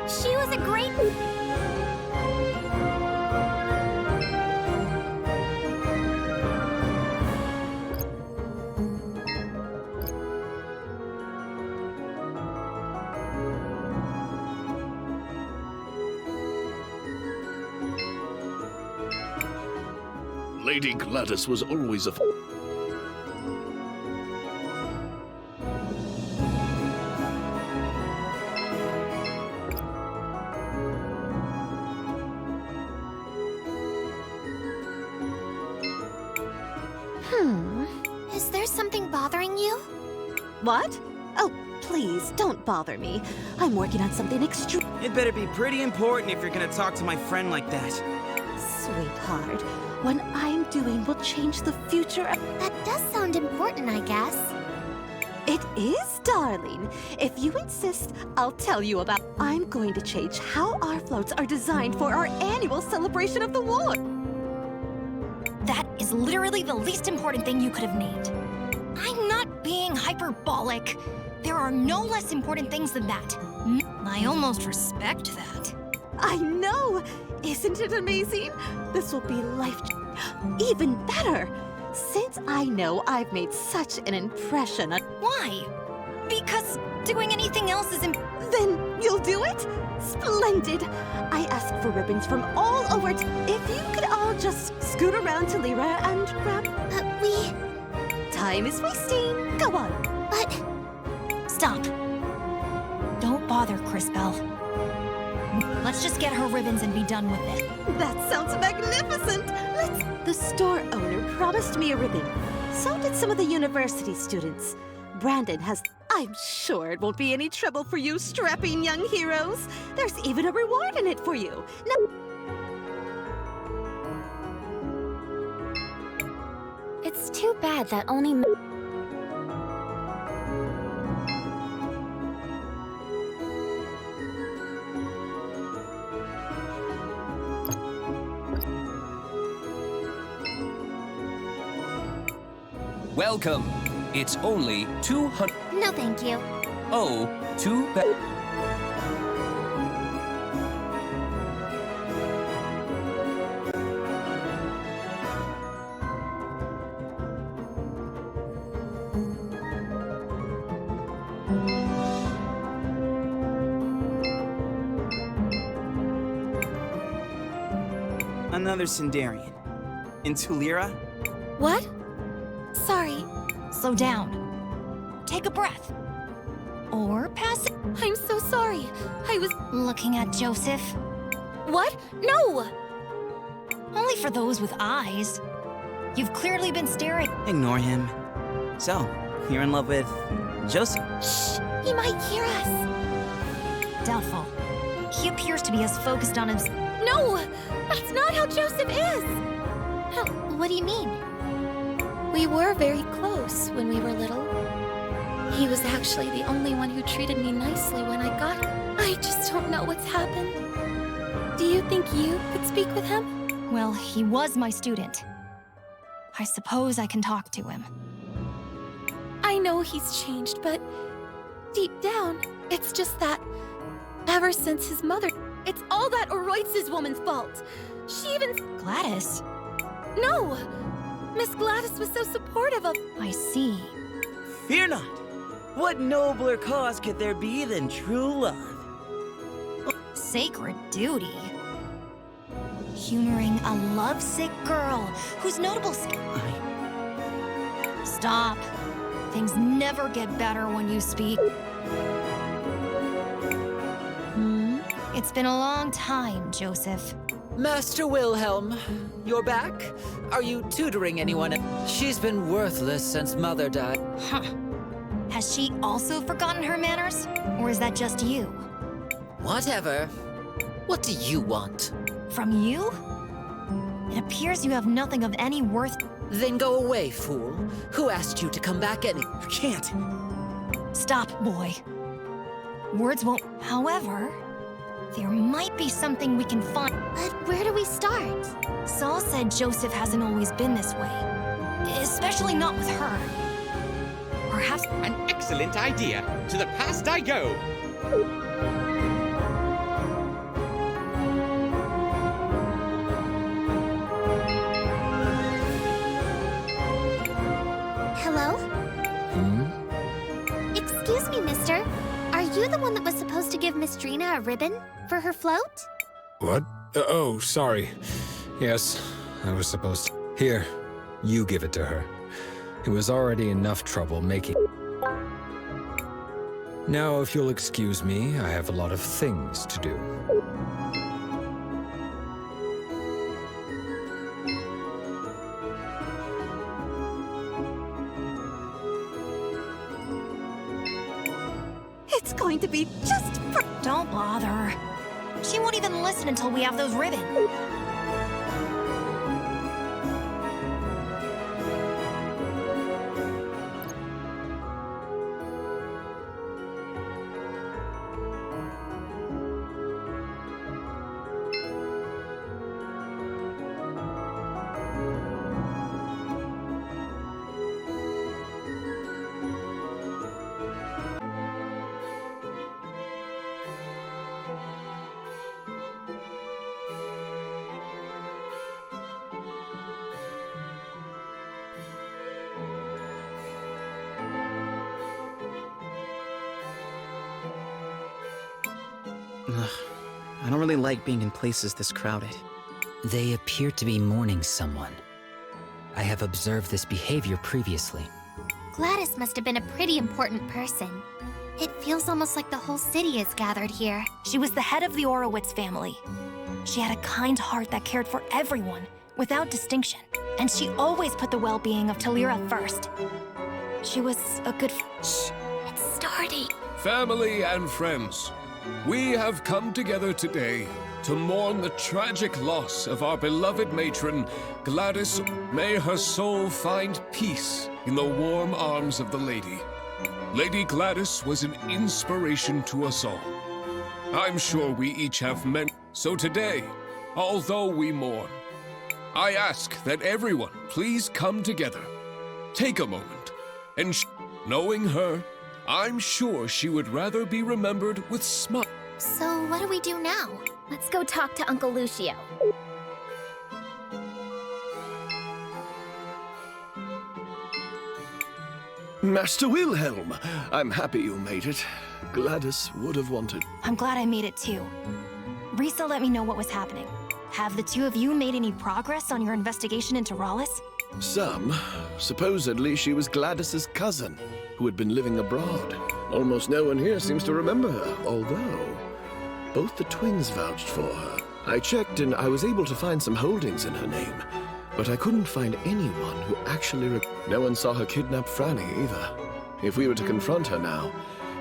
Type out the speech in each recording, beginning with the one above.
She was a great... Lady Gladys was always a... Is there something bothering you? What? Oh, please, don't bother me. I'm working on something extreme. It better be pretty important if you're gonna talk to my friend like that. Sweetheart, what I'm doing will change the future of... That does sound important, I guess. It is, darling. If you insist, I'll tell you about... I'm going to change how our floats are designed for our annual celebration of the war. That is literally the least important thing you could have named. I'm not being hyperbolic. There are no less important things than that. I almost respect that. I know! Isn't it amazing? This will be life... Even better! Since I know I've made such an impression on... Why? Because doing anything else is Then you'll do it? Splendid! I asked for ribbons from all over If you could all just scoot around to Lyra and grab... Time is wasting. Go on. But... Stop. Don't bother, Crisbell. Let's just get her ribbons and be done with it. That sounds magnificent! The store owner promised me a ribbon. So did some of the university students. Brandon has... I'm sure it won't be any trouble for you strapping young heroes. There's even a reward in it for you. Now... It's too bad that only... Welcome. It's only 200... No, thank you. Oh, too bad. Another Sindarian. Into Lyra? What? Sorry. Slow down. Take a breath. Or pass it. I'm so sorry. I was... Looking at Joseph. What? No! Only for those with eyes. You've clearly been staring. Ignore him. So, you're in love with... Joseph? Shh! He might hear us. Doubtful. He appears to be as focused on himself. No! That's not how Joseph is! How... What do you mean? We were very close when we were little. He was actually the only one who treated me nicely when I got here. I just don't know what's happened. Do you think you could speak with him? Well, he was my student. I suppose I can talk to him. I know he's changed, but deep down, it's just that ever since his mother, it's all that Oroitz's woman's fault. She even... Gladys? No! Miss Gladys was so supportive of... I see. Fear not. What nobler cause could there be than true love? Sacred duty. Humoring a lovesick girl whose notable Stop. Things never get better when you speak. It's been a long time, Joseph. Master Wilhelm, you're back? Are you tutoring anyone? She's been worthless since Mother died. Huh. Has she also forgotten her manners? Or is that just you? Whatever. What do you want? From you? It appears you have nothing of any worth. Then go away, fool. Who asked you to come back any- I can't. Stop, boy. Words won't... However, There might be something we can find. But where do we start? Saul said Joseph hasn't always been this way. Especially not with her. Perhaps... An excellent idea. To the past I go. Hello? Excuse me, mister. Are you the one that was supposed to give Miss Drina a ribbon for her float? What? Oh, sorry. Yes, I was supposed to. Here, you give it to her. It was already enough trouble making. Now, if you'll excuse me, I have a lot of things to do. It's going to be just Don't bother. She won't even listen until we have those ribbons. Ugh, I don't really like being in places this crowded. They appear to be mourning someone. I have observed this behavior previously. Gladys must have been a pretty important person. It feels almost like the whole city is gathered here. She was the head of the Orowitz family. She had a kind heart that cared for everyone, without distinction. And she always put the well-being of Talira first. She was a good... Shh, it's starting. Family and friends, we have come together today to mourn the tragic loss of our beloved matron, Gladys. May her soul find peace in the warm arms of the Lady. Lady Gladys was an inspiration to us all. I'm sure we each have many. So today, although we mourn, I ask that everyone please come together. Take a moment, and knowing her, I'm sure she would rather be remembered with smile. So what do we do now? Let's go talk to Uncle Lucio. Master Wilhelm, I'm happy you made it. Gladys would have wanted. I'm glad I made it too. Risa let me know what was happening. Have the two of you made any progress on your investigation into Rallis? Some. Supposedly she was Gladys's cousin, who had been living abroad. Almost no one here seems to remember her, although both the twins vouched for her. I checked and I was able to find some holdings in her name, but I couldn't find anyone who actually No one saw her kidnap Franny either. If we were to confront her now,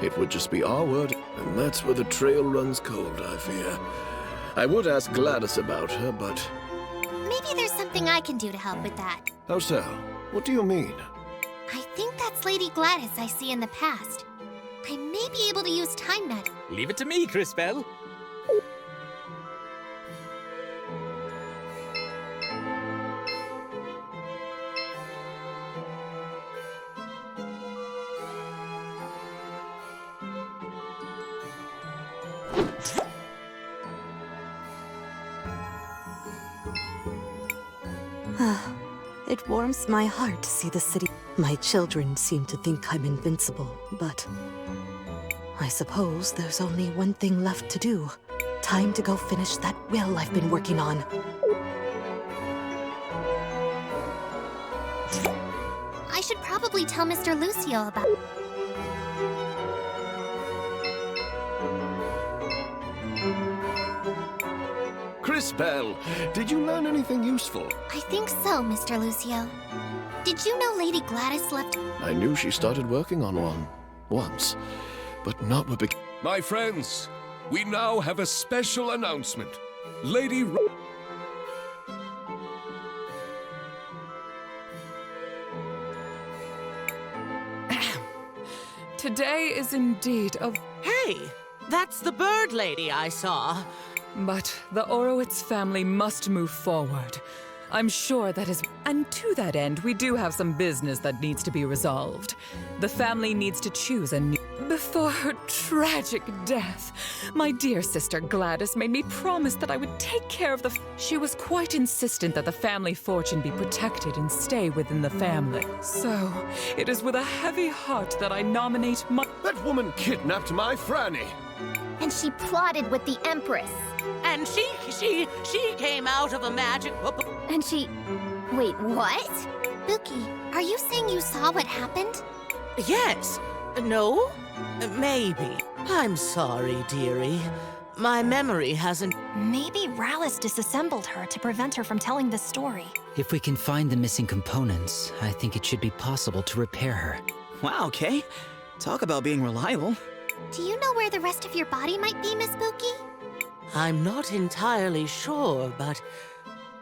it would just be our word, and that's where the trail runs cold, I fear. I would ask Gladys about her, but... Maybe there's something I can do to help with that. How so? What do you mean? I think that's Lady Gladys I see in the past. I may be able to use time magic. Leave it to me, Cris Bell. It warms my heart to see the city. My children seem to think I'm invincible, but I suppose there's only one thing left to do. Time to go finish that will I've been working on. I should probably tell Mr. Lucio about... Cris Bell, did you learn anything useful? I think so, Mr. Lucio. Did you know Lady Gladys left... I knew she started working on one. Once. But not with big... My friends, we now have a special announcement. Lady... Today is indeed a... Hey! That's the bird lady I saw. But the Orowitz family must move forward. I'm sure that is... And to that end, we do have some business that needs to be resolved. The family needs to choose a new... Before her tragic death, my dear sister Gladys made me promise that I would take care of the... She was quite insistent that the family fortune be protected and stay within the family. So, it is with a heavy heart that I nominate my... That woman kidnapped my Franny. And she plotted with the Empress. And she came out of a magic... And she... Wait, what? Buki, are you saying you saw what happened? Yes. No? Maybe. I'm sorry, dearie. My memory hasn't... Maybe Rallis disassembled her to prevent her from telling the story. If we can find the missing components, I think it should be possible to repair her. Wow, Kay. Talk about being reliable. Do you know where the rest of your body might be, Miss Buki? I'm not entirely sure, but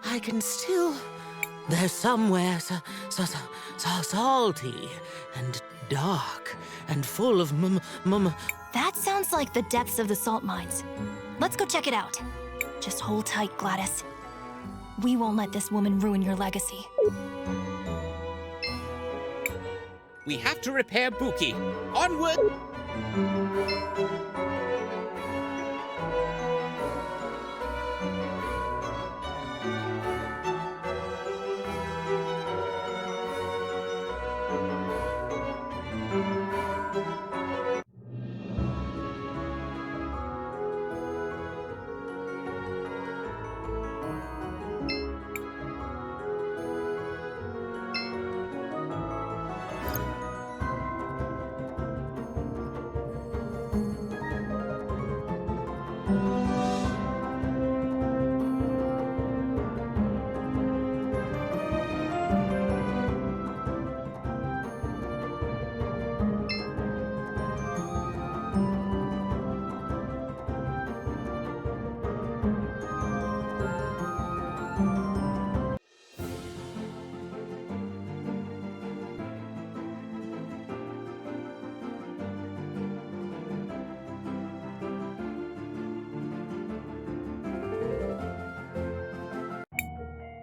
I can still... There's somewhere salty and dark and full of That sounds like the depths of the salt mines. Let's go check it out. Just hold tight, Gladys. We won't let this woman ruin your legacy. We have to repair Buki. Onward!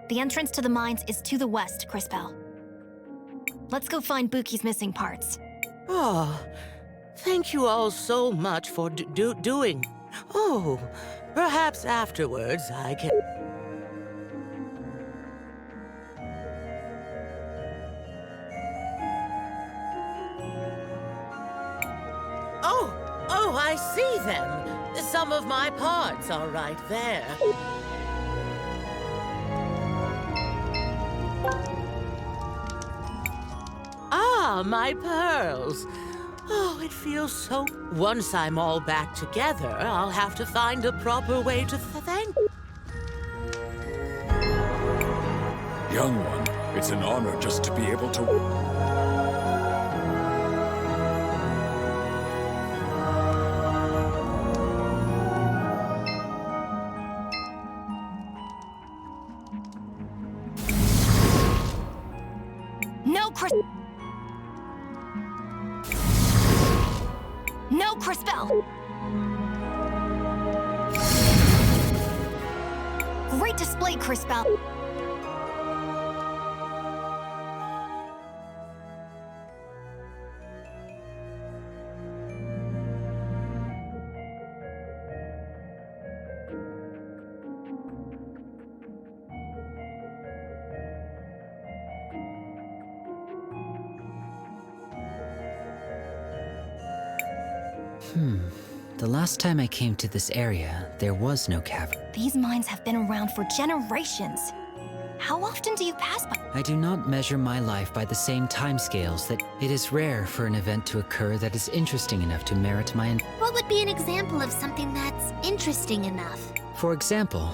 The entrance to the mines is to the west, Crispell. Let's go find Buki's missing parts. Oh, thank you all so much for doing... Oh, perhaps afterwards I can... Oh, I see them. Some of my parts are right there. Ah, my pearls. Oh, it feels so... Once I'm all back together, I'll have to find a proper way to thank... Young one, it's an honor just to be able to... No, No, Crispell! Great display, Crispell. The last time I came to this area, there was no cavern. These mines have been around for generations. How often do you pass by? I do not measure my life by the same timescales that it is rare for an event to occur that is interesting enough to merit my... What would be an example of something that's interesting enough? For example,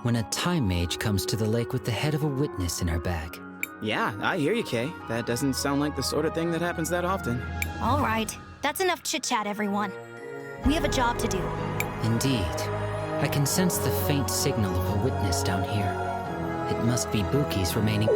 when a time mage comes to the lake with the head of a witness in her bag. Yeah, I hear you, Kay. That doesn't sound like the sort of thing that happens that often. All right. That's enough chit-chat, everyone. We have a job to do. Indeed. I can sense the faint signal of a witness down here. It must be Buki's remaining...